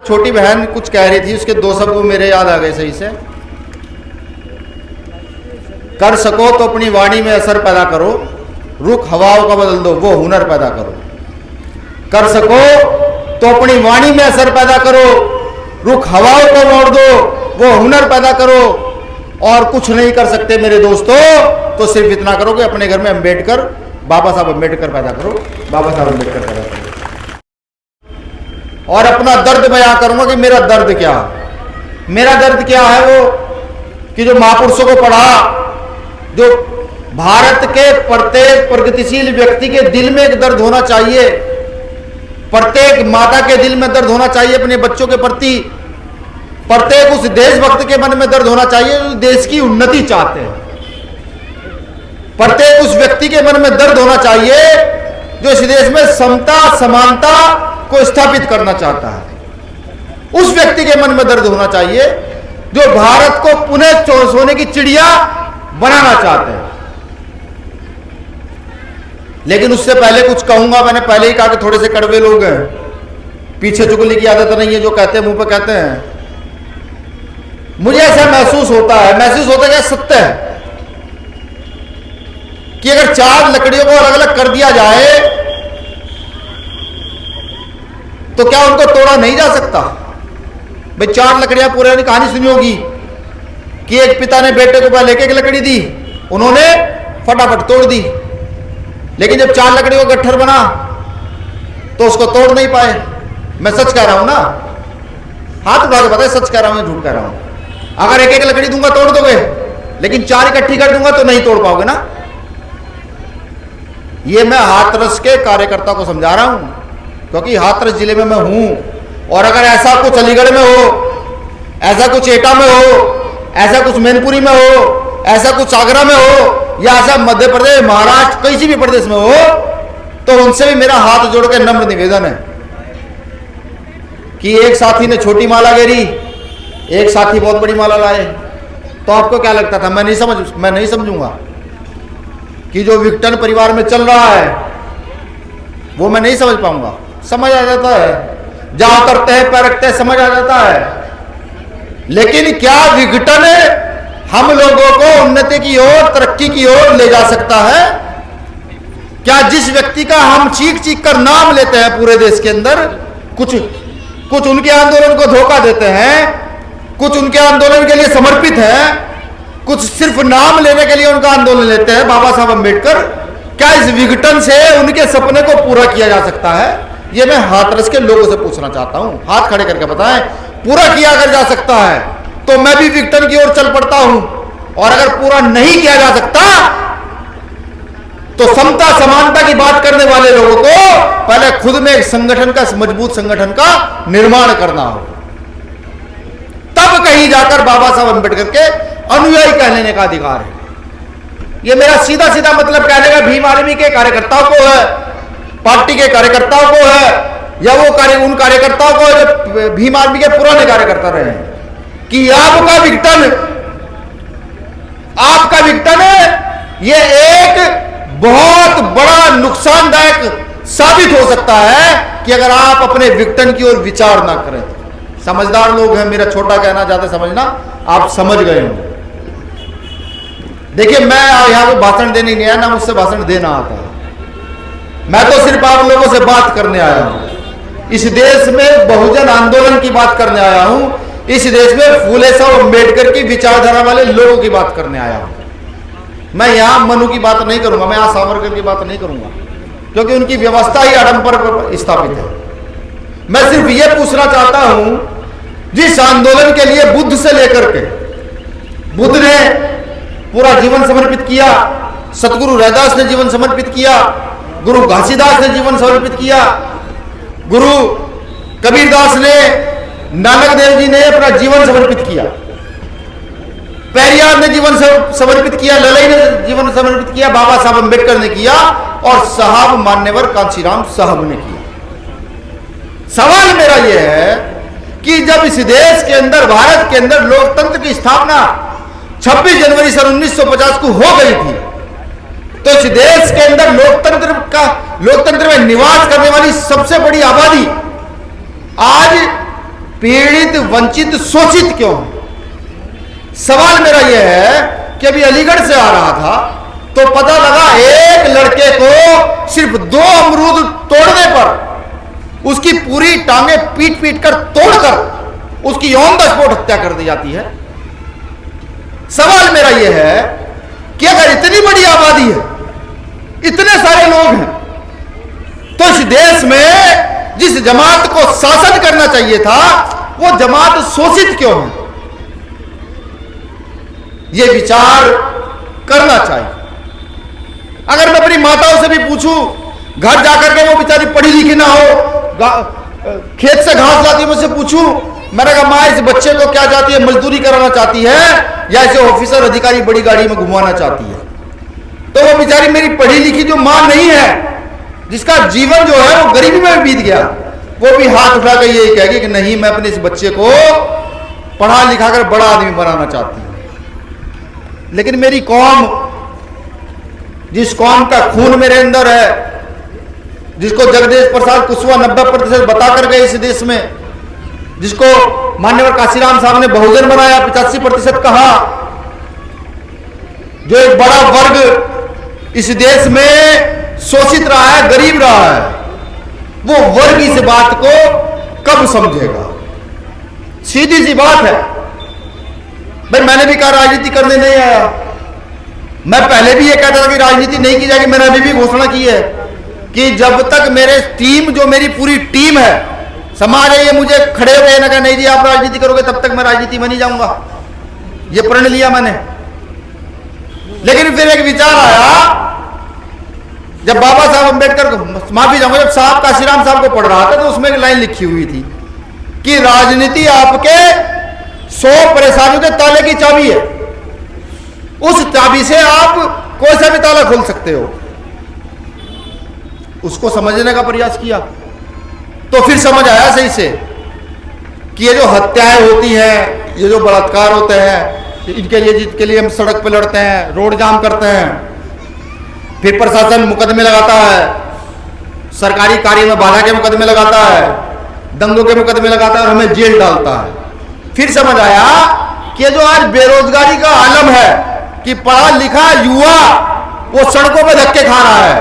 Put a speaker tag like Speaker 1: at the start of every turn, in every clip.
Speaker 1: छोटी बहन कुछ कह रही थी, उसके दो शब्द वो मेरे याद आ गए सही से। कर सको तो अपनी वाणी में असर पैदा करो, रुख हवाओं का बदल दो, वो हुनर पैदा करो। कर सको तो अपनी वाणी में असर पैदा करो, रुख हवाओं को मोड़ दो, वो हुनर पैदा करो। और कुछ नहीं कर सकते मेरे दोस्तों तो सिर्फ इतना करो कि अपने घर में अम्बेडकर, बाबा साहब अम्बेडकर पैदा करो, बाबा साहब अम्बेडकर पैदा करो। और अपना दर्द बयां करूंगा कि मेरा दर्द क्या है। मेरा दर्द क्या है वो कि जो महापुरुषों को पढ़ा, जो भारत के प्रत्येक प्रगतिशील व्यक्ति के दिल में एक दर्द होना चाहिए, प्रत्येक माता के दिल में दर्द होना चाहिए अपने बच्चों के प्रति, प्रत्येक उस देशभक्त के मन में दर्द होना चाहिए जो देश की उन्नति चाहते हैं, प्रत्येक उस व्यक्ति के मन में दर्द होना चाहिए जो इस देश में समता समानता को स्थापित करना चाहता है। उस व्यक्ति के मन में दर्द होना चाहिए जो भारत को पुनः सोने की चिड़िया बनाना चाहते हैं। लेकिन उससे पहले कुछ कहूंगा, मैंने पहले ही कहा कि थोड़े से कड़वे लोग हैं, पीछे चुगली की आदत नहीं है, जो कहते हैं मुंह पे कहते हैं। मुझे ऐसा महसूस होता है क्या सत्य है कि अगर 4 लकड़ियों को अलग अलग कर दिया जाए तो क्या उनको तोड़ा नहीं जा सकता? भाई 4 लकड़ियां, पूरे कहानी सुनी होगी कि एक पिता ने बेटे को पहले एक लकड़ी दी, उन्होंने फटाफट तोड़ दी, लेकिन जब 4 लकड़ियों का गट्ठर बना तो उसको तोड़ नहीं पाए। मैं सच कह रहा हूं ना, हाथ उठा के बताए सच कह रहा हूं या झूठ कह रहा हूं? अगर एक लकड़ी दूंगा तोड़ दोगे, लेकिन 4 इकट्ठी कर दूंगा तो नहीं तोड़ पाओगे ना। ये मैं हाथरस के कार्यकर्ता को समझा रहा हूं, क्योंकि हाथरस जिले में मैं हूं। और अगर ऐसा कुछ अलीगढ़ में हो, ऐसा कुछ एटा में हो, ऐसा कुछ मैनपुरी में हो, ऐसा कुछ आगरा में हो, या ऐसा मध्य प्रदेश, महाराष्ट्र, किसी भी प्रदेश में हो, तो उनसे भी मेरा हाथ जोड़ के नम्र निवेदन है कि एक साथी ने छोटी माला घेरी, एक साथी बहुत बड़ी माला लाए। तो आपको क्या लगता था? मैं नहीं समझूंगा कि जो विघटन परिवार में चल रहा है वो मैं नहीं समझ पाऊंगा। समझ आ जाता है, जहां करते हैं पैर रखते हैं, समझ आ जाता है। लेकिन क्या विघटन हम लोगों को उन्नति की ओर, तरक्की की ओर ले जा सकता है? क्या जिस व्यक्ति का हम चीख चीख कर नाम लेते हैं पूरे देश के अंदर, कुछ उनके आंदोलन को धोखा देते हैं, कुछ उनके आंदोलन के लिए समर्पित हैं, कुछ सिर्फ नाम लेने के लिए उनका आंदोलन लेते हैं, बाबा साहब अम्बेडकर, क्या इस विघटन से उनके सपने को पूरा किया जा सकता है? ये मैं हाथरस के लोगों से पूछना चाहता हूं, हाथ खड़े करके बताएं। पूरा किया अगर जा सकता है तो मैं भी विघटन की ओर चल पड़ता हूं, और अगर पूरा नहीं किया जा सकता तो समता समानता की बात करने वाले लोगों को पहले खुद में एक संगठन का, मजबूत संगठन का निर्माण करना हो, तब कहीं जाकर बाबा साहब अम्बेडकर के अनुयायी कहने का अधिकार है। यह मेरा सीधा सीधा मतलब कहने का भीम आर्मी के कार्यकर्ताओं को है, पार्टी के कार्यकर्ताओं को है, या वो उन कार्यकर्ताओं को जो भीम आर्मी के पुराने कार्यकर्ता रहे हैं, कि आपका विघटन ये एक बहुत बड़ा नुकसानदायक साबित हो सकता है कि अगर आप अपने विघटन की ओर विचार ना करें। समझदार लोग हैं, मेरा छोटा कहना ज्यादा समझना, आप समझ गए होंगे। देखिए, मैं यहां पे भाषण देने नहीं आया, ना मुझसे भाषण देना आता है। मैं तो सिर्फ आप लोगों से बात करने आया हूं। इस देश में बहुजन आंदोलन की बात करने आया हूं। इस देश में फूले साहब अम्बेडकर की विचारधारा वाले लोगों की बात करने आया हूं। मैं यहां मनु की बात नहीं करूंगा, मैं यहां सावरकर की बात नहीं करूंगा, क्योंकि उनकी व्यवस्था ही आडंबर पर स्थापित है। मैं सिर्फ यह पूछना चाहता हूं, जिस आंदोलन के लिए बुद्ध से लेकर के, बुद्ध ने पूरा जीवन समर्पित किया, सतगुरु रैदास ने जीवन समर्पित किया, गुरु घासीदास ने जीवन समर्पित किया, गुरु कबीरदास ने, नानक देव जी ने अपना जीवन समर्पित किया, पेरियार ने जीवन समर्पित किया, ललई ने जीवन समर्पित किया, बाबा साहब अम्बेडकर ने किया, और साहब मान्यवर कांशीराम साहब ने किया। सवाल मेरा यह है कि जब इस देश के अंदर, भारत के अंदर लोकतंत्र की स्थापना 26 जनवरी सन 1950 को हो गई थी, तो इस देश के अंदर लोकतंत्र में निवास करने वाली सबसे बड़ी आबादी आज पीड़ित, वंचित, शोषित क्यों है? सवाल मेरा यह है कि अभी अलीगढ़ से आ रहा था तो पता लगा एक लड़के को सिर्फ 2 अमरूद तोड़ने पर उसकी पूरी टांगे पीट पीट कर तोड़कर उसकी ऑन द स्पॉट हत्या कर दी जाती है। सवाल मेरा यह है कि अगर इतनी बड़ी आबादी है, इतने सारे लोग हैं, तो इस देश में जिस जमात को शासन करना चाहिए था वो जमात शोषित क्यों है? यह विचार करना चाहिए। अगर मैं अपनी माताओं से भी पूछूं, घर जाकर के वो बेचारी पढ़ी लिखी ना हो, खेत से घास लाती है, मुझसे पूछूं, मैंने कहा माँ इस बच्चे को क्या चाहती है, मजदूरी कराना चाहती है या इसे ऑफिसर अधिकारी बड़ी गाड़ी में घुमाना चाहती है? तो वो बेचारी मेरी पढ़ी लिखी जो माँ नहीं है, जिसका जीवन जो है वो गरीबी में बीत गया, वो भी हाथ उठा कर यही कहेगी कि नहीं, मैं अपने इस बच्चे को पढ़ा लिखा कर बड़ा आदमी बनाना चाहती हूं। लेकिन मेरी कौम, जिस कौम का खून मेरे अंदर है, जिसको जगदीश प्रसाद कुशवाहा 90% बता कर गए इस देश में, जिसको मान्यवर काशीराम साहब ने बहुजन बनाया, 85% कहा, जो एक बड़ा वर्ग इस देश में शोषित रहा है, गरीब रहा है, वो वर्ग इस बात को कब समझेगा? सीधी सी बात है भाई। मैंने भी कहा राजनीति करने नहीं आया। मैं पहले भी ये कहता था कि राजनीति नहीं की जाएगी। मैंने अभी भी घोषणा की है कि जब तक मेरे टीम, जो मेरी पूरी टीम है, समाज है, ये मुझे खड़े हुए ना कहा नहीं जी आप राजनीति करोगे, तब तक मैं राजनीति में नहीं जाऊंगा। ये प्रण लिया मैंने। लेकिन फिर एक विचार आया, जब बाबा साहब अम्बेडकर को, माफी चाहूंगा, जब साहब काशीराम साहब को पढ़ रहा था तो उसमें एक लाइन लिखी हुई थी कि राजनीति आपके 100 परेशानियों के ताले की चाबी है, उस चाबी से आप कोई सा भी ताला खोल सकते हो। उसको समझने का प्रयास किया तो फिर समझ आया सही से कि ये जो हत्याएं होती हैं, ये जो बलात्कार होते हैं, इनके लिए, जिसके लिए हम सड़क पर लड़ते हैं, रोड जाम करते हैं, फिर प्रशासन मुकदमे लगाता है, सरकारी कार्य में बाधा के मुकदमे लगाता है, दंगों के मुकदमे लगाता है और हमें जेल डालता है। फिर समझ आया कि जो आज बेरोजगारी का आलम है कि पढ़ा लिखा युवा वो सड़कों पर धक्के खा रहा है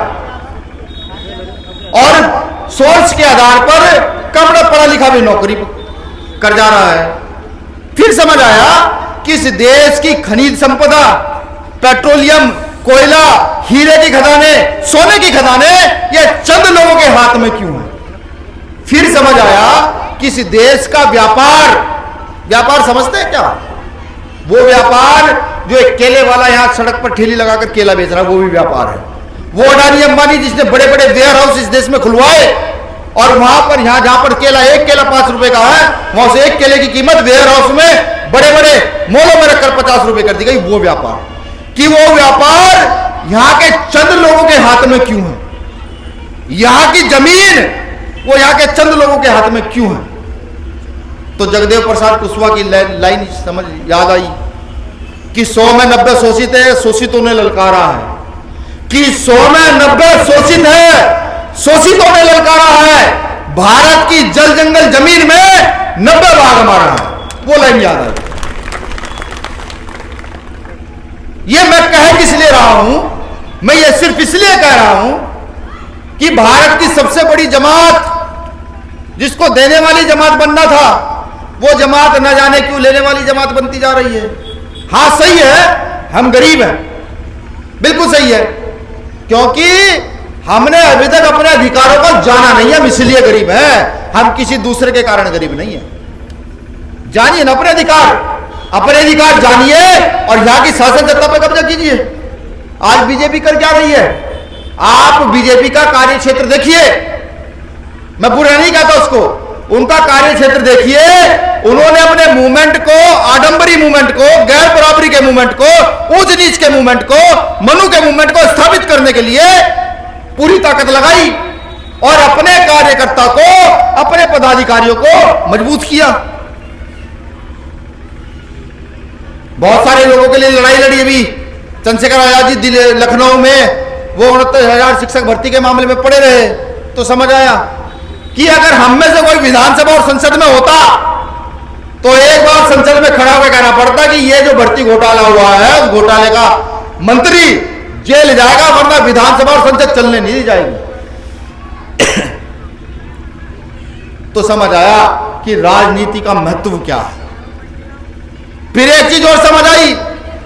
Speaker 1: और सोर्स के आधार पर कम पढ़ा लिखा भी नौकरी कर जा रहा है। फिर समझ आया कि इस देश की खनिज संपदा, पेट्रोलियम, कोयला, हीरे की खदाने, सोने की खदाने, ये चंद लोगों के हाथ में क्यों है? फिर समझ आया कि इस देश का व्यापार समझते हैं क्या? वो व्यापार जो एक केले वाला यहां सड़क पर ठेली लगाकर केला बेच रहा है, वो भी व्यापार है। वो अडानी अंबानी जिसने बड़े बड़े वेयर हाउस इस देश में खुलवाए और वहां पर, यहां जहां पर एक केला 5 रुपए का है, वहां से एक केले की कीमत वेयर हाउस में बड़े बड़े मॉलों में रखकर 50 रुपए कर दी गई। वो व्यापार, कि वो व्यापार यहां के चंद लोगों के हाथ में क्यों है? यहां की जमीन वो यहां के चंद लोगों के हाथ में क्यों है? तो जगदेव प्रसाद कुशवाहा की लाइन समझ याद आई कि 100 में 90 शोषित है, शोषितों ने ललकारा है, कि 100 में 90 शोषित है, शोषितों ने ललकारा है। भारत की जल जंगल जमीन में 90 भाग हमारा है। वो लाइन याद आई। ये मैं कह किस लिए रहा हूं? मैं ये सिर्फ इसलिए कह रहा हूं कि भारत की सबसे बड़ी जमात, जिसको देने वाली जमात बनना था, वो जमात न जाने क्यों लेने वाली जमात बनती जा रही है। हां सही है, हम गरीब हैं, बिल्कुल सही है, क्योंकि हमने अभी तक अपने अधिकारों को जाना नहीं है, हम इसलिए गरीब हैं। हम किसी दूसरे के कारण गरीब नहीं है। जानिए ना अपने अधिकार जानिए और यहां की शासन सत्ता पर कब्जा कीजिए। आज बीजेपी कर क्या रही है? आप बीजेपी का कार्य क्षेत्र देखिए, मैं बुरा नहीं कहता उसको, उनका कार्य क्षेत्र देखिए। उन्होंने अपने मूवमेंट को, आडंबरी मूवमेंट को, गैर बराबरी के मूवमेंट को, ऊंच नीच के मूवमेंट को, मनु के मूवमेंट को स्थापित करने के लिए पूरी ताकत लगाई और अपने कार्यकर्ता को, अपने पदाधिकारियों को मजबूत किया। बहुत सारे लोगों के लिए लड़ाई लड़ी। अभी चंद्रशेखर आजाद जी लखनऊ में वो 69,000 शिक्षक भर्ती के मामले में पड़े रहे, तो समझ आया कि अगर हम में से कोई विधानसभा और संसद में होता तो एक बार संसद में खड़ा होकर कहना पड़ता कि ये जो भर्ती घोटाला हुआ है, उस घोटाले का मंत्री जेल जाएगा, वरना विधानसभा और संसद चलने नहीं दी जाएगी। तो समझ आया कि राजनीति का महत्व क्या है। फिर एक चीज और समझ आई,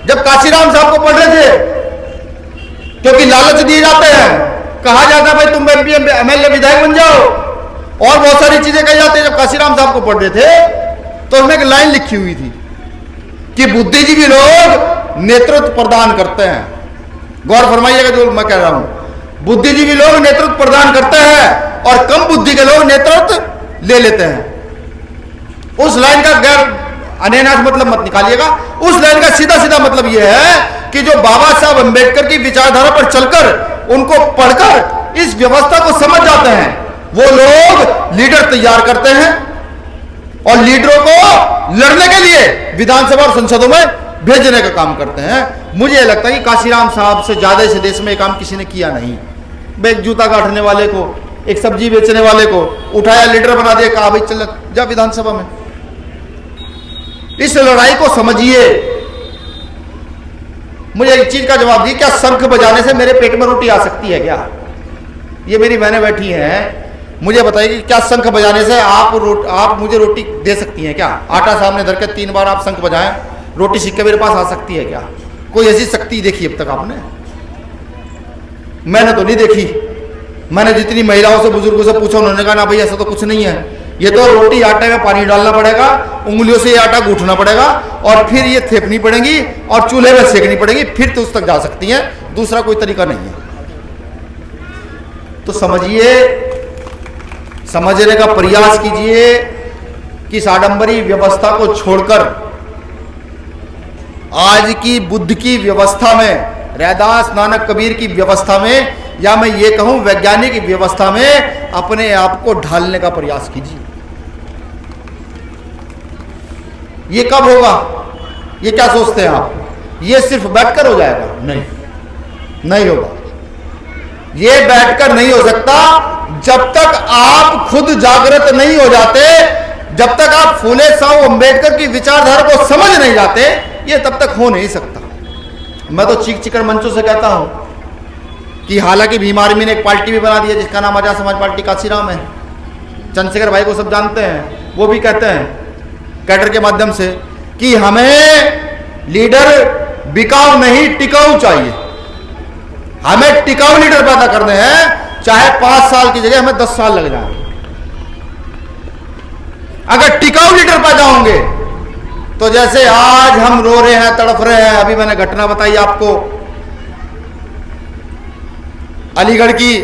Speaker 1: जब काशीराम साहब को पढ़ रहे थे, क्योंकि लालच दिए जाते हैं, कहा जाता है भाई तुम एमपी एमएलए विधायक बन जाओ, और बहुत सारी चीजें कही जाती है। जब काशीराम साहब को पढ़ रहे थे तो उसमें एक लाइन लिखी हुई थी कि बुद्धिजीवी लोग नेतृत्व प्रदान करते हैं। गौर फरमाइएगा जो मैं कह रहा हूं, बुद्धिजीवी लोग नेतृत्व प्रदान करते हैं और कम बुद्धि के लोग नेतृत्व ले लेते हैं। उस लाइन का गैर अनायास मतलब मत निकालिएगा। उस लाइन का सीधा सीधा मतलब यह है कि जो बाबा साहब अंबेडकर की विचारधारा पर चलकर, उनको पढ़कर इस व्यवस्था को समझ जाते हैं, वो लोग लीडर तैयार करते हैं और लीडरों को लड़ने के लिए विधानसभा और संसदों में भेजने का काम करते हैं। मुझे लगता है कि काशीराम साहब से ज्यादा इस देश में काम किसी ने किया नहीं। एक जूता काटने वाले को, एक सब्जी बेचने वाले को उठाया, लीडर बना दिया, कहा भाई चल जा विधानसभा में। इस लड़ाई को समझिए। मुझे एक चीज का जवाब दिए, क्या शंख बजाने से मेरे पेट में रोटी आ सकती है क्या? ये मेरी बहनें बैठी हैं, मुझे बताइए कि क्या शंख बजाने से आप मुझे रोटी दे सकती हैं क्या? आटा सामने धर के 3 बार आप शंख बजाएं, रोटी सीख के मेरे पास आ सकती है क्या? कोई ऐसी शक्ति देखी अब तक आपने? मैंने तो नहीं देखी। मैंने जितनी महिलाओं से, बुजुर्गों से पूछा, उन्होंने कहा ना भाई ऐसा तो कुछ नहीं है, ये तो रोटी आटे में पानी डालना पड़ेगा, उंगलियों से ये आटा गूंथना पड़ेगा और फिर ये थेपनी पड़ेगी और चूल्हे में सेकनी पड़ेगी, फिर तो उस तक जा सकती है, दूसरा कोई तरीका नहीं है। तो समझिए, समझने का प्रयास कीजिए कि इस आडंबरी व्यवस्था को छोड़कर आज की बुद्ध की व्यवस्था में, रैदास नानक कबीर की व्यवस्था में, या मैं ये कहूं वैज्ञानिक व्यवस्था में अपने आप को ढालने का प्रयास कीजिए। ये कब होगा? ये क्या सोचते हैं आप? ये सिर्फ बैठकर हो जाएगा? नहीं, नहीं होगा। ये बैठकर नहीं हो सकता जब तक आप खुद जागृत नहीं हो जाते, जब तक आप फूले साहू अंबेडकर की विचारधारा को समझ नहीं जाते, ये तब तक हो नहीं सकता। मैं तो चीख चिकर मंचों से कहता हूं कि हालांकि भीम आर्मी ने एक पार्टी भी बना दी है जिसका नाम आजाद समाज पार्टी काशीराम है। चंद्रशेखर भाई को सब जानते हैं, वो भी कहते हैं कैडर के माध्यम से कि हमें लीडर बिकाऊ नहीं टिकाऊ चाहिए। हमें टिकाऊ लीडर पैदा करने हैं, चाहे 5 साल की जगह हमें 10 साल लग जाए। अगर टिकाऊ लीडर पैदा होंगे तो जैसे आज हम रो रहे हैं, तड़प रहे हैं, अभी मैंने घटना बताई आपको अलीगढ़ की,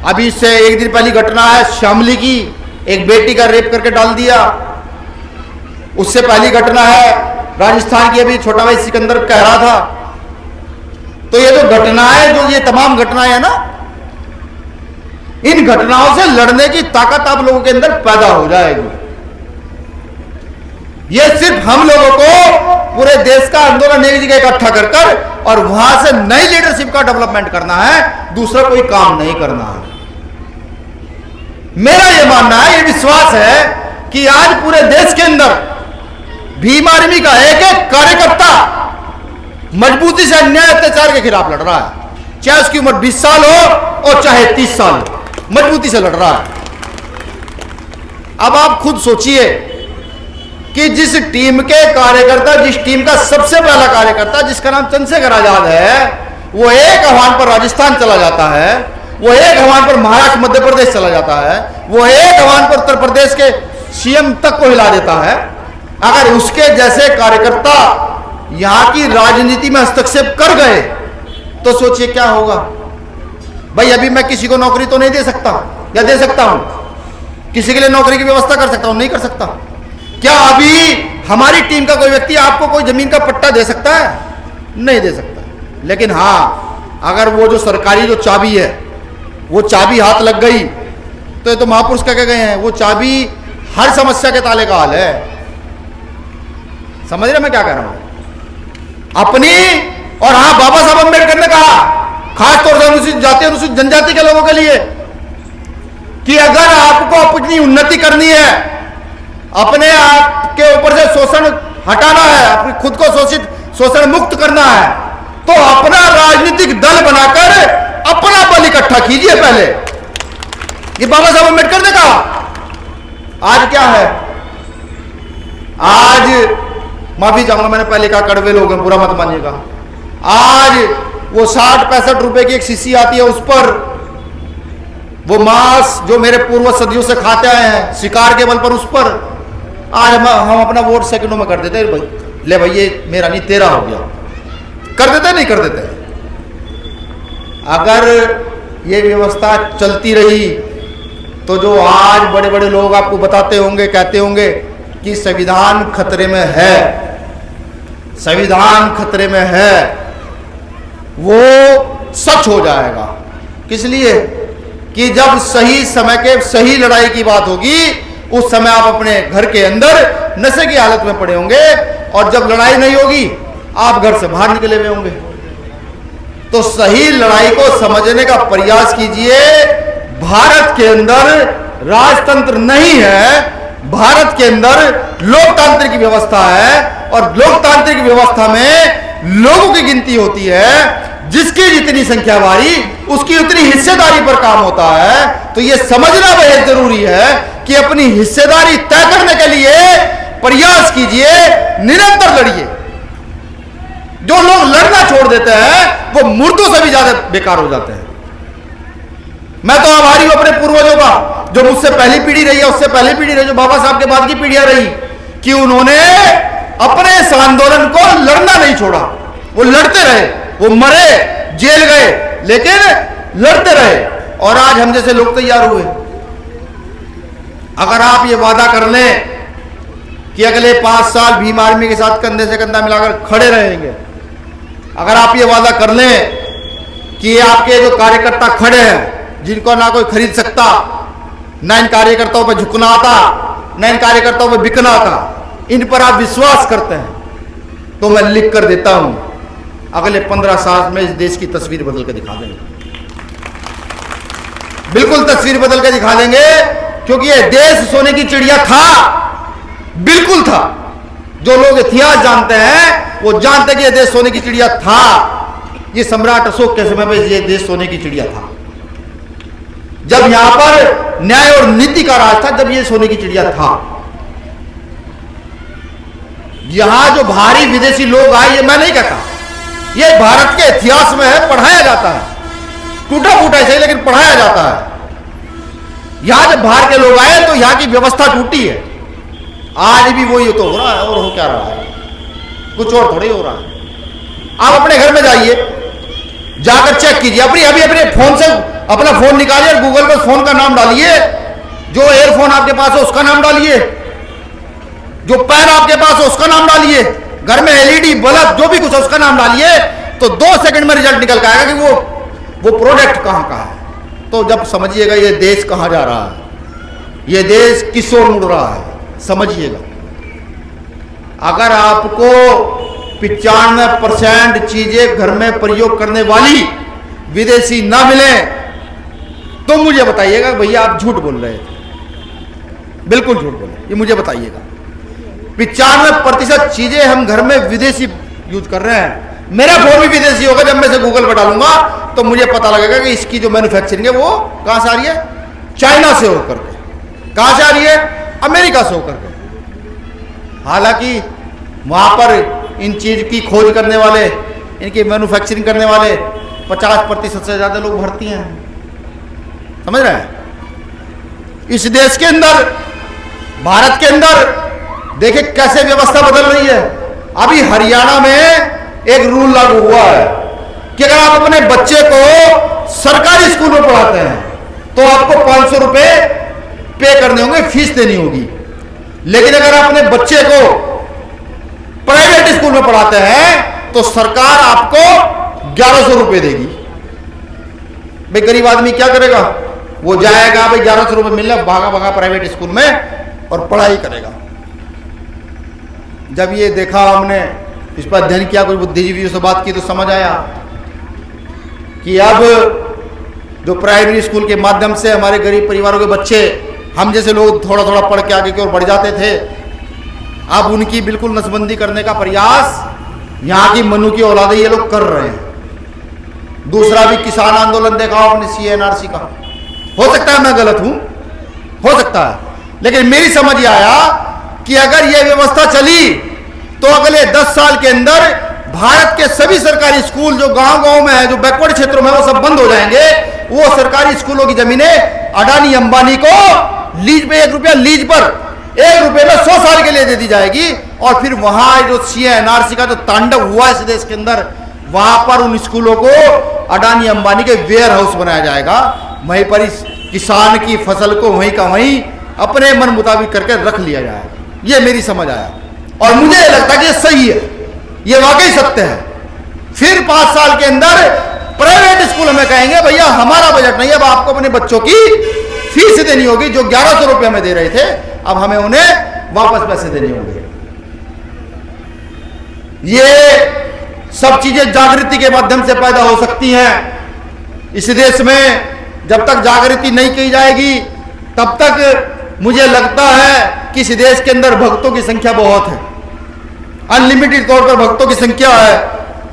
Speaker 1: अभी से 1 दिन पहली घटना है शामली की, एक बेटी का रेप करके डाल दिया। उससे पहली घटना है राजस्थान की, अभी छोटा भाई सिकंदर कह रहा था। तो ये जो घटनाएं, जो ये तमाम घटनाएं है ना, इन घटनाओं से लड़ने की ताकत आप लोगों के अंदर पैदा हो जाएगी। ये सिर्फ हम लोगों को पूरे देश का आंदोलन एक जगह इकट्ठा कर कर और वहां से नई लीडरशिप का डेवलपमेंट करना है, दूसरा कोई काम नहीं करना है। मेरा यह मानना है, यह विश्वास है कि आज पूरे देश के अंदर भीम आर्मी का एक एक कार्यकर्ता मजबूती से अन्याय अत्याचार के खिलाफ लड़ रहा है, चाहे उसकी उम्र 20 साल हो और चाहे 30 साल, मजबूती से लड़ रहा है। अब आप खुद सोचिए कि जिस टीम के कार्यकर्ता, जिस टीम का सबसे पहला कार्यकर्ता जिसका नाम चंद्रशेखर आजाद है, वो एक आह्वान पर राजस्थान चला जाता है, वो एक आह्वान पर महाराष्ट्र मध्य प्रदेश चला जाता है, वो एक आह्वान पर उत्तर प्रदेश के सीएम तक को हिला देता है। अगर उसके जैसे कार्यकर्ता यहां की राजनीति में हस्तक्षेप कर गए तो सोचिए क्या होगा। भाई अभी मैं किसी को नौकरी तो नहीं दे सकता, या दे सकता हूं? किसी के लिए नौकरी की व्यवस्था कर सकता हूं? नहीं कर सकता। क्या अभी हमारी टीम का कोई व्यक्ति आपको कोई जमीन का पट्टा दे सकता है? नहीं दे सकता। लेकिन हां, अगर वो जो सरकारी जो चाबी है, वो चाबी हाथ लग गई तो ये तो महापुरुष कह के गए हैं, वो चाबी हर समस्या के ताले का हाल है। समझ रहे मैं क्या कह रहा हूं? अपनी, और हां, बाबा साहब अम्बेडकर ने कहा खासतौर से अनुसूचित जाति, अनुसूचित जनजाति के लोगों के लिए कि अगर आपको अपनी उन्नति करनी है, अपने आप के ऊपर से शोषण हटाना है, अपनी खुद को शोषण मुक्त करना है, तो अपना राजनीतिक दल बनाकर अपना बल इकट्ठा कीजिए पहले। ये बाबा साहब अम्बेडकर ने कहा। आज क्या है, आज माफी चाहूंगा, मैंने पहले कहा कड़वे लोग हैं, बुरा मत मानिएगा। आज वो 60-65 रुपए की एक शीशी आती है, उस पर वो मांस जो मेरे पूर्वज सदियों से खाते आए हैं शिकार के बल पर, उस पर आज हम अपना वोट सेकंडों में कर देते हैं। भाई ले भाई ये मेरा नहीं तेरा हो गया, कर देते नहीं कर देते। अगर ये व्यवस्था चलती रही तो जो आज बड़े बड़े लोग आपको बताते होंगे, कहते होंगे कि संविधान खतरे में है, संविधान खतरे में है, वो सच हो जाएगा। किस लिए कि जब सही समय के सही लड़ाई की बात होगी, उस समय आप अपने घर के अंदर नशे की हालत में पड़े होंगे, और जब लड़ाई नहीं होगी आप घर से बाहर निकले हुए होंगे। तो सही लड़ाई को समझने का प्रयास कीजिए। भारत के अंदर राजतंत्र नहीं है, भारत के अंदर लोकतांत्रिक व्यवस्था है, और लोकतांत्रिक व्यवस्था में लोगों की गिनती होती है, जिसकी जितनी संख्या बारी उसकी उतनी हिस्सेदारी पर काम होता है। तो यह समझना बेहद जरूरी है कि अपनी हिस्सेदारी तय करने के लिए प्रयास कीजिए, निरंतर लड़िए। जो लोग लड़ना छोड़ देते हैं वो मुर्दों से भी ज्यादा बेकार हो जाते हैं। मैं तो आभारी हूं अपने पूर्वजों का, जो मुझसे पहली पीढ़ी रही है, उससे पहली पीढ़ी रही, जो बाबा साहब के बाद की पीढ़ियां रही, कि उन्होंने अपने इस आंदोलन को लड़ना नहीं छोड़ा। वो लड़ते रहे, वो मरे, जेल गए, लेकिन लड़ते रहे। और आज हम जैसे लोग तैयार हुए। अगर आप ये वादा कर लें कि अगले 5 साल भीम आर्मी के साथ कंधे से कंधा मिलाकर खड़े रहेंगे, अगर आप ये वादा कर लें कि आपके जो कार्यकर्ता खड़े हैं, जिनको ना कोई खरीद सकता, ना इन कार्यकर्ताओं पर झुकना आता, ना इन कार्यकर्ताओं पर बिकना आता, इन पर आप विश्वास करते हैं, तो मैं लिख कर देता हूं, अगले 15 साल में इस देश की तस्वीर बदल के दिखा देंगे। बिल्कुल तस्वीर बदल के दिखा देंगे, क्योंकि यह देश सोने की चिड़िया था, बिल्कुल था। जो लोग इतिहास जानते हैं वो जानते हैं कि यह देश सोने की चिड़िया था। ये सम्राट अशोक के समय में यह देश सोने की चिड़िया था, जब यहां पर न्याय और नीति का राज था, जब यह सोने की चिड़िया था। यहां जो भारी विदेशी लोग आए, ये मैं नहीं कहता, ये भारत के इतिहास में है, पढ़ाया जाता है, टूटा फूटा ऐसे, लेकिन पढ़ाया जाता है। यहां जब बाहर के लोग आए तो यहां की व्यवस्था टूटी है। आज भी वही तो हो रहा है, और हो क्या रहा है, कुछ और थोड़ी हो रहा है। आप अपने घर में जाइए, जाकर चेक कीजिए, अभी अपने फोन से अपना फोन निकालिए और गूगल पर फोन का नाम डालिए, जो एयरफोन आपके पास है उसका नाम डालिए, जो पेन आपके पास है उसका नाम डालिए, घर में एलईडी बल्ब जो भी कुछ है उसका नाम डालिए, तो 2 सेकंड में रिजल्ट निकल के आएगा कि वो प्रोडक्ट कहां का है। तो जब समझिएगा ये देश कहां जा रहा है, ये देश किस ओर मुड़ रहा है, समझिएगा। अगर आपको 95% चीजें घर में प्रयोग करने वाली विदेशी ना मिले, तो मुझे बताइएगा भैया आप झूठ बोल रहे थे, बिल्कुल झूठ बोले, ये मुझे बताइएगा। 95% चीजें हम घर में विदेशी यूज कर रहे हैं। मेरा फोन भी विदेशी होगा, जब मैं से गूगल पर डालूंगा तो मुझे पता लगेगा कि इसकी जो मैन्युफैक्चरिंग है वो कहां से आ रही है, चाइना से होकर के। कहां से आ रही है, अमेरिका से होकर के। हालांकि वहां पर इन चीज की खोज करने वाले, इनकी मैन्युफैक्चरिंग करने वाले 50% से ज्यादा लोग भारतीय हैं, समझ रहे हैं। इस देश के अंदर, भारत के अंदर देखिए कैसे व्यवस्था बदल रही है। अभी हरियाणा में एक रूल लागू हुआ है कि अगर आप अपने बच्चे को सरकारी स्कूल में पढ़ाते हैं तो आपको 500 रुपए पे करने होंगे, फीस देनी होगी। लेकिन अगर आप अपने बच्चे को प्राइवेट स्कूल में पढ़ाते हैं तो सरकार आपको 1100 रुपए देगी। भाई गरीब आदमी क्या करेगा, वो जाएगा, भाई 1100 रुपए मिल रहा, भागा भागा प्राइवेट स्कूल में और पढ़ाई करेगा। जब ये देखा, हमने इस पर अध्ययन किया, कुछ बुद्धिजीवियों से बात की, तो समझ आया कि अब जो प्राइमरी स्कूल के माध्यम से हमारे गरीब परिवारों के बच्चे, हम जैसे लोग थोड़ा थोड़ा पढ़ के आगे की ओर बढ़ जाते थे, अब उनकी बिल्कुल नसबंदी करने का प्रयास यहां की मनु की औलादे ये लोग कर रहे हैं। दूसरा भी किसान आंदोलन देखा आपने CNRC का। हो सकता है मैं गलत हूं, हो सकता है, लेकिन मेरी समझ ये आया कि अगर यह व्यवस्था चली तो अगले 10 साल के अंदर भारत के सभी सरकारी स्कूल जो गांव-गांव में है, जो बैकवर्ड क्षेत्रों में, वो सब बंद हो जाएंगे। वो सरकारी स्कूलों की जमीनें अडानी अंबानी को लीज पे 1 रुपया लीज पर 1 रुपये में 100 साल के लिए दे दी जाएगी। और फिर वहां जो CNRC का जो तांडव हुआ इस देश के अंदर, वहां पर उन स्कूलों को अडानी अंबानी के वेयर हाउस बनाया जाएगा। वहीं पर इस किसान की फसल को वहीं का वहीं अपने मन मुताबिक करके रख लिया जाएगा। ये मेरी समझ आया और मुझे लगता है कि ये सही है, ये वाकई सत्य है। फिर 5 साल के अंदर प्राइवेट स्कूल हमें कहेंगे भैया हमारा बजट नहीं है, अब आपको अपने बच्चों की फीस देनी होगी। जो 1100 रुपये में दे रहे थे, अब हमें उन्हें वापस पैसे देने होंगे। ये सब चीजें जागृति के माध्यम से पैदा हो सकती हैं। इस देश में जब तक जागृति नहीं की जाएगी तब तक मुझे लगता है कि इस देश के अंदर भक्तों की संख्या बहुत है, अनलिमिटेड तौर पर भक्तों की संख्या है।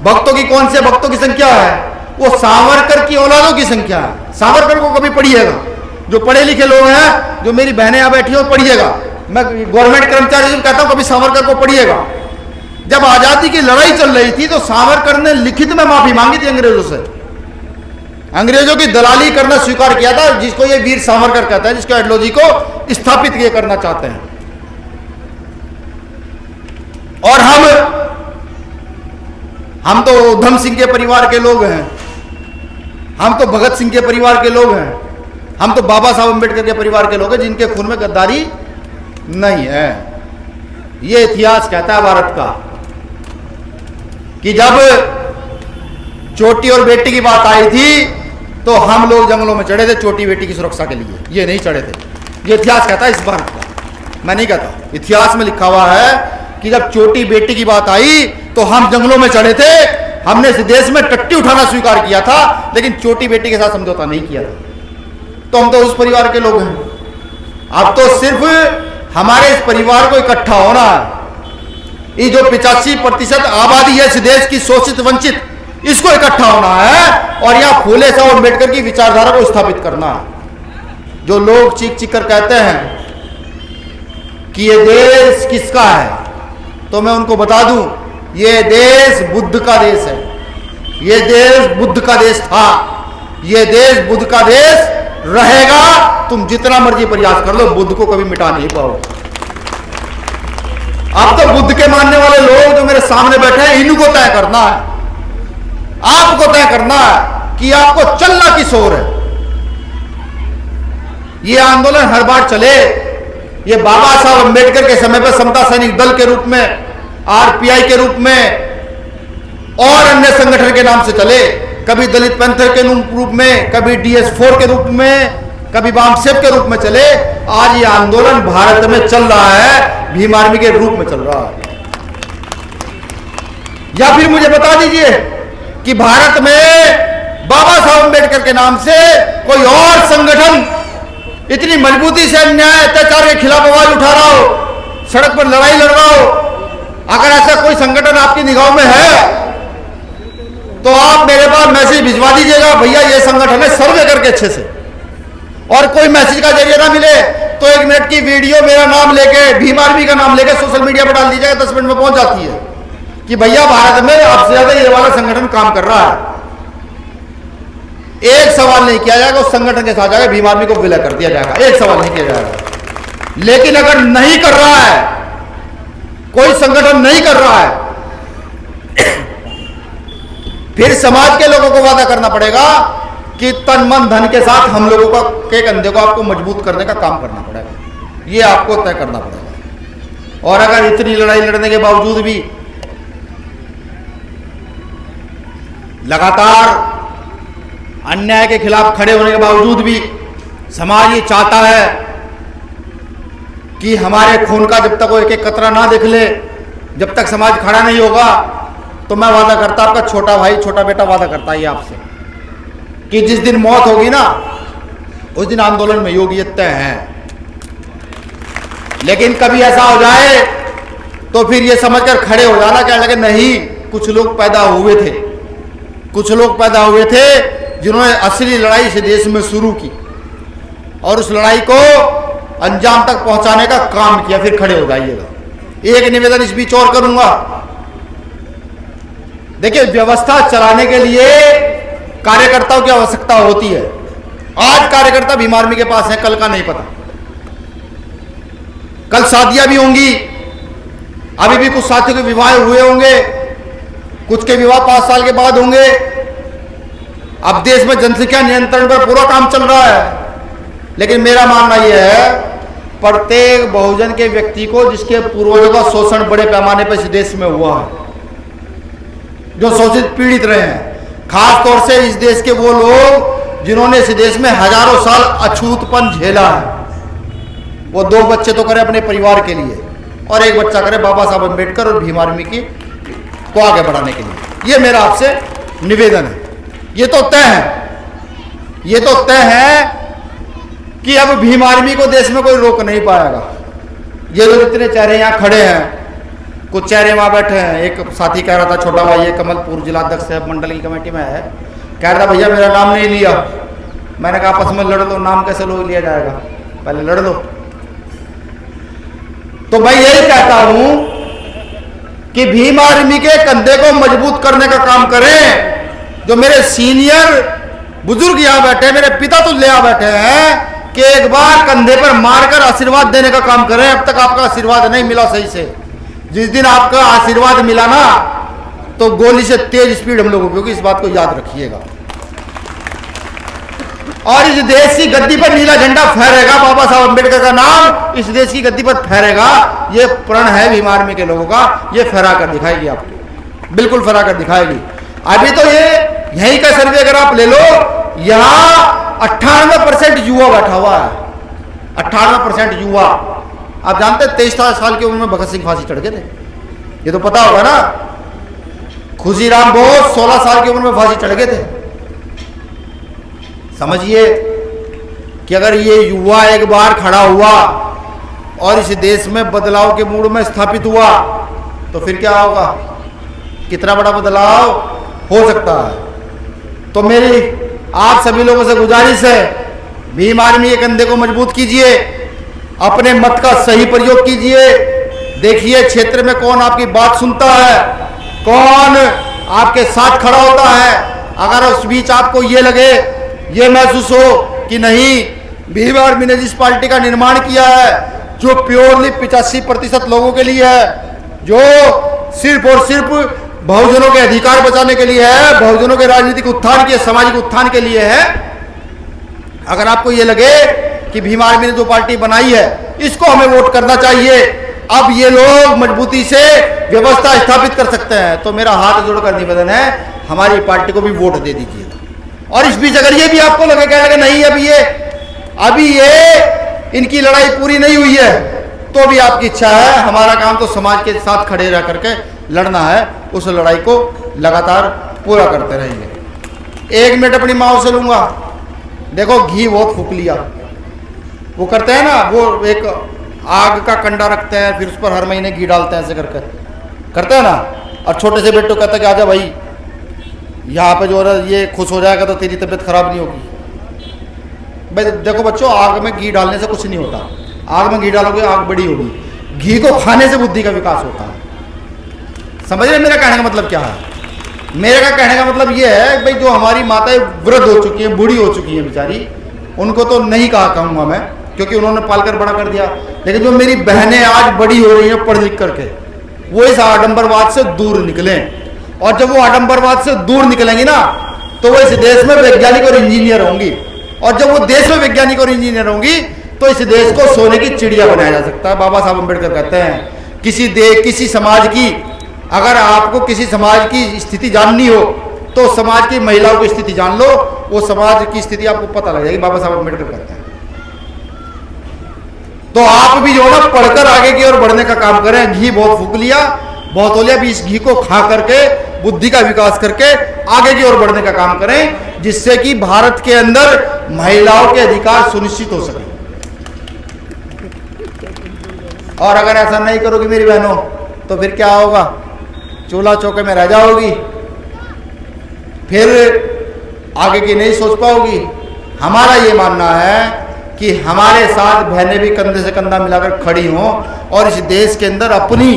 Speaker 1: भक्तों की कौन से भक्तों की संख्या है? वो सावरकर की औलादों की संख्या है। सावरकर को कभी पढ़िएगा, जो पढ़े लिखे लोग हैं, जो मेरी बहनें यहां बैठी हो, पढ़िएगा। मैं गवर्नमेंट कर्मचारी को कहता हूं कभी सावरकर को पढ़िएगा। जब आजादी की लड़ाई चल रही थी तो सावरकर ने लिखित में माफी मांगी थी अंग्रेजों से। अंग्रेजों की दलाली करना स्वीकार किया था, जिसको ये वीर सावरकर कहता है, जिसको आइडियोलॉजी को स्थापित ये करना चाहते हैं। और हम तो उधम सिंह के परिवार के लोग हैं, हम तो भगत सिंह के परिवार के लोग हैं, हम तो बाबा साहब अम्बेडकर के परिवार के लोग हैं, जिनके खून में गद्दारी नहीं है। ये इतिहास कहता है भारत का कि जब चोटी और बेटी की बात आई थी तो हम लोग जंगलों में चढ़े थे चोटी बेटी की सुरक्षा के लिए, ये नहीं चढ़े थे। ये इतिहास कहता है इस भारत का, मैं नहीं कहता। इतिहास में लिखा हुआ है कि जब चोटी बेटी की बात आई तो हम जंगलों में चढ़े थे। हमने इस देश में टट्टी उठाना स्वीकार किया था, लेकिन चोटी बेटी के साथ समझौता नहीं किया था। तो हम तो उस परिवार के लोग हैं। अब तो सिर्फ हमारे इस परिवार को इकट्ठा होना है। ये जो 85% आबादी है इस देश की, शोषित वंचित, इसको इकट्ठा होना है और यहाँ फूले साहब अम्बेडकर की विचारधारा को स्थापित करना है। जो लोग चीख चीख कर कहते हैं कि ये देश किसका है, तो मैं उनको बता दूं, ये देश बुद्ध का देश है। ये देश बुद्ध का देश था, ये देश बुद्ध का देश रहेगा। तुम जितना मर्जी प्रयास कर लो, बुद्ध को कभी मिटा नहीं पाओगे। अब तो बुद्ध के मानने वाले लोग जो मेरे सामने बैठे हैं, इनको तय करना है, आपको तय करना है कि आपको चलना किस ओर है। ये आंदोलन हर बार चले, ये बाबा साहब अम्बेडकर के समय पर समता सैनिक दल के रूप में, RPI के रूप में और अन्य संगठन के नाम से चले, कभी दलित पैंथर के रूप में, कभी DS4 के रूप में, कभी वामसेप के रूप में चले। आज ये आंदोलन भारत में चल रहा है, भीम आर्मी के रूप में चल रहा है। या फिर मुझे बता दीजिए कि भारत में बाबा साहब अम्बेडकर के नाम से कोई और संगठन इतनी मजबूती से अन्याय अत्याचार के खिलाफ आवाज उठा रहा हो, सड़क पर लड़ाई लड़ रहा हो। अगर ऐसा कोई संगठन आपकी निगाहों में है तो आप मेरे पास मैसेज भिजवा दीजिएगा, भैया ये संगठन है, सर्वे करके अच्छे से। और कोई मैसेज का जरिए ना मिले तो 1 मिनट की वीडियो मेरा नाम लेके, भीम आर्मी का नाम लेके सोशल मीडिया पर डाल दीजिएगा, 10 मिनट में पहुंच जाती है कि भैया भारत में आपसे ज्यादा ये वाला संगठन काम कर रहा है। एक सवाल नहीं किया जाएगा, उस संगठन के साथ जाकर भीम आर्मी को विलय कर दिया जाएगा, एक सवाल नहीं किया जाएगा। लेकिन अगर नहीं कर रहा है, कोई संगठन नहीं कर रहा है, फिर समाज के लोगों को वादा करना पड़ेगा कि तन मन धन के साथ हम लोगों के कंधे को आपको मजबूत करने का काम करना पड़ेगा। ये आपको तय करना पड़ेगा। और अगर इतनी लड़ाई लड़ने के बावजूद भी लगातार अन्याय के खिलाफ खड़े होने के बावजूद भी समाज ये चाहता है कि हमारे खून का जब तक वो एक एक कतरा ना देख ले, जब तक समाज खड़ा नहीं होगा, तो मैं वादा करता, आपका छोटा भाई छोटा बेटा वादा करता है आपसे कि जिस दिन मौत होगी ना, उस दिन आंदोलन में योगी तय है। लेकिन कभी ऐसा हो जाए तो फिर ये समझकर खड़े हो जाना, कहने लगे नहीं, कुछ लोग पैदा हुए थे, कुछ लोग पैदा हुए थे जिन्होंने असली लड़ाई इस देश में शुरू की और उस लड़ाई को अंजाम तक पहुंचाने का काम किया। फिर खड़े हो जाइएगा। एक निवेदन इस बीच और करूंगा। देखिए, व्यवस्था चलाने के लिए कार्यकर्ताओं की आवश्यकता होती है। आज कार्यकर्ता भीम आर्मी के पास है, कल का नहीं पता। कल शादियां भी होंगी, अभी भी कुछ साथियों के विवाह हुए होंगे, कुछ के विवाह 5 साल के बाद होंगे। अब देश में जनसंख्या नियंत्रण पर पूरा काम चल रहा है, लेकिन मेरा मानना यह है प्रत्येक बहुजन के व्यक्ति को जिसके पूर्वजों का शोषण बड़े पैमाने पर इस देश में हुआ है, जो शोषित पीड़ित रहे हैं, खास तौर से इस देश के वो लोग जिन्होंने इस देश में हजारों साल अछूतपन झेला है, वो 2 बच्चे तो करें अपने परिवार के लिए और 1 बच्चा करें बाबा साहब अम्बेडकर और भीम आर्मी की को आगे बढ़ाने के लिए। ये मेरा आपसे निवेदन है। ये तो तय है, ये तो तय है कि अब भीम आर्मी को देश में कोई रोक नहीं पाएगा। ये लोग इतने चेहरे यहाँ खड़े हैं, कुछ चेहरे वहां बैठे हैं। एक साथी कह रहा था, छोटा भाई है, कमलपुर जिलाध्यक्ष है, मंडल की कमेटी में है, कह रहा था भैया मेरा नाम नहीं लिया। मैंने कहा आपस में लड़ लो, नाम कैसे लोग लिया जाएगा, पहले लड़ लो। तो मैं यही कहता हूं कि भीम आर्मी के कंधे को मजबूत करने का काम करें। जो मेरे सीनियर बुजुर्ग यहां बैठे, मेरे पिता तुल्य यहां बैठे हैं, कि एक बार कंधे पर मारकर आशीर्वाद देने का काम करें। अब तक आपका आशीर्वाद नहीं मिला सही से। जिस दिन आपका आशीर्वाद मिला ना, तो गोली से तेज स्पीड हम लोगों की होगी, इस बात को याद रखिएगा। और इस देश की गद्दी पर नीला झंडा फहरेगा, बाबा साहब अम्बेडकर का नाम इस देश की गद्दी पर फहरेगा। ये प्रण है भीम आर्मी के लोगों का, ये फहरा कर दिखाएगी आपको, बिल्कुल फहरा कर दिखाएगी। अभी तो ये यहीं का सर्वे अगर आप ले लो, यहां 98% युवा बैठा हुआ है, 98% युवा। आप जानते हैं 23 साल की उम्र में भगत सिंह फांसी चढ़ गए थे, ये तो पता होगा ना। खुशीराम बोस 16 साल की उम्र में फांसी चढ़ गए थे। समझिए कि अगर ये युवा एक बार खड़ा हुआ और इस देश में बदलाव के मूड में स्थापित हुआ, तो फिर क्या होगा, कितना बड़ा बदलाव हो सकता है। तो मेरी आप सभी लोगों से गुजारिश है, भीम आर्मी के कंधे को मजबूत कीजिए, अपने मत का सही प्रयोग कीजिए। देखिए क्षेत्र में कौन आपकी बात सुनता है, कौन आपके साथ खड़ा होता है। अगर उस बीच आपको ये लगे, ये महसूस हो कि नहीं, भीम आर्मी ने जिस पार्टी का निर्माण किया है, जो प्योरली 85% लोगों के लिए है, जो सिर्फ और सिर्फ बहुजनों के अधिकार बचाने के लिए है, बहुजनों के राजनीतिक उत्थान के, सामाजिक उत्थान के लिए है, अगर आपको ये लगे कि भीम आर्मी ने जो पार्टी बनाई है इसको हमें वोट करना चाहिए, अब ये लोग मजबूती से व्यवस्था स्थापित कर सकते हैं, तो मेरा हाथ जोड़कर निवेदन है, हमारी पार्टी को भी वोट दे दीजिएगा। और इस बीच अगर ये भी आपको लगे, कहने लगे नहीं अभी ये इनकी लड़ाई पूरी नहीं हुई है, तो भी आपकी इच्छा है, हमारा काम तो समाज के साथ खड़े रह करके लड़ना है, उस लड़ाई को लगातार पूरा करते रहेंगे। 1 मिनट अपनी माओ से लूंगा। देखो घी बहुत फूक लिया, वो करते हैं ना, वो एक आग का कंडा रखते हैं, फिर उस पर हर महीने घी डालते हैं, ऐसे करते हैं ना। और छोटे से बेटे को कहते हैं कि आजा भाई, यहाँ पे जो है ये खुश हो जाएगा तो तेरी तबीयत खराब नहीं होगी। भाई देखो बच्चों, आग में घी डालने से कुछ नहीं होता, आग में घी डालोगे आग बड़ी होगी। घी को खाने से बुद्धि का विकास होता है। समझ रहे मेरा कहने का मतलब क्या है? मेरे का कहने का मतलब ये है भाई, जो हमारी माताएं वृद्ध हो चुकी हैं, बूढ़ी हो चुकी हैं बेचारी, उनको तो नहीं कहूँगा मैं, क्योंकि उन्होंने पालकर बड़ा कर दिया, लेकिन जो मेरी बहनें आज बड़ी हो रही हैं पढ़ लिख करके, वो इस आडंबरवाद से दूर निकलें। और जब वो आडंबरवाद से दूर निकलेंगी ना, तो वो इस देश में वैज्ञानिक और इंजीनियर होंगी। और जब वो देश में वैज्ञानिक और इंजीनियर होंगी, तो इस देश को सोने की चिड़िया बनाया जा सकता है। बाबा साहब अम्बेडकर कहते हैं, किसी समाज की, अगर आपको किसी समाज की स्थिति जाननी हो, तो समाज की महिलाओं की स्थिति जान लो, वो समाज की स्थिति आपको पता लग जाएगी। बाबा साहब अम्बेडकर कहते हैं। तो आप भी जो ना पढ़कर आगे की ओर बढ़ने का काम करें। घी बहुत फूक लिया, बहुत हो लिया, भी इस घी को खा करके बुद्धि का विकास करके आगे की ओर बढ़ने का काम करें, जिससे कि भारत के अंदर महिलाओं के अधिकार सुनिश्चित हो सके। और अगर ऐसा नहीं करोगे मेरी बहनों, तो फिर क्या होगा, चूल्हा चौके में रह जाओगी, फिर आगे की नहीं सोच पाओगी। हमारा ये मानना है कि हमारे साथ बहनें भी कंधे से कंधा मिलाकर खड़ी हों और इस देश के अंदर अपनी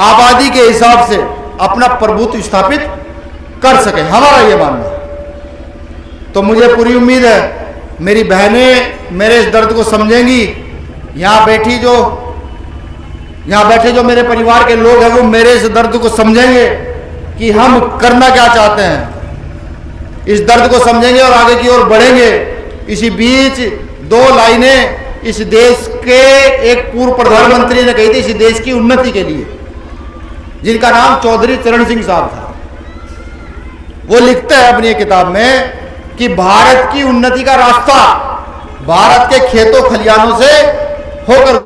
Speaker 1: आबादी के हिसाब से अपना प्रभुत्व स्थापित कर सके, हमारा ये मानना है। तो मुझे पूरी उम्मीद है मेरी बहनें मेरे इस दर्द को समझेंगी। यहाँ बैठे जो मेरे परिवार के लोग हैं वो मेरे इस दर्द को समझेंगे कि हम करना क्या चाहते हैं, इस दर्द को समझेंगे और आगे की ओर बढ़ेंगे। इसी बीच 2 लाइनें इस देश के एक पूर्व प्रधानमंत्री ने कही थी, इस देश की उन्नति के लिए, जिनका नाम चौधरी चरण सिंह साहब था। वो लिखते हैं अपनी किताब में कि भारत की उन्नति का रास्ता भारत के खेतों खलिहानों से होकर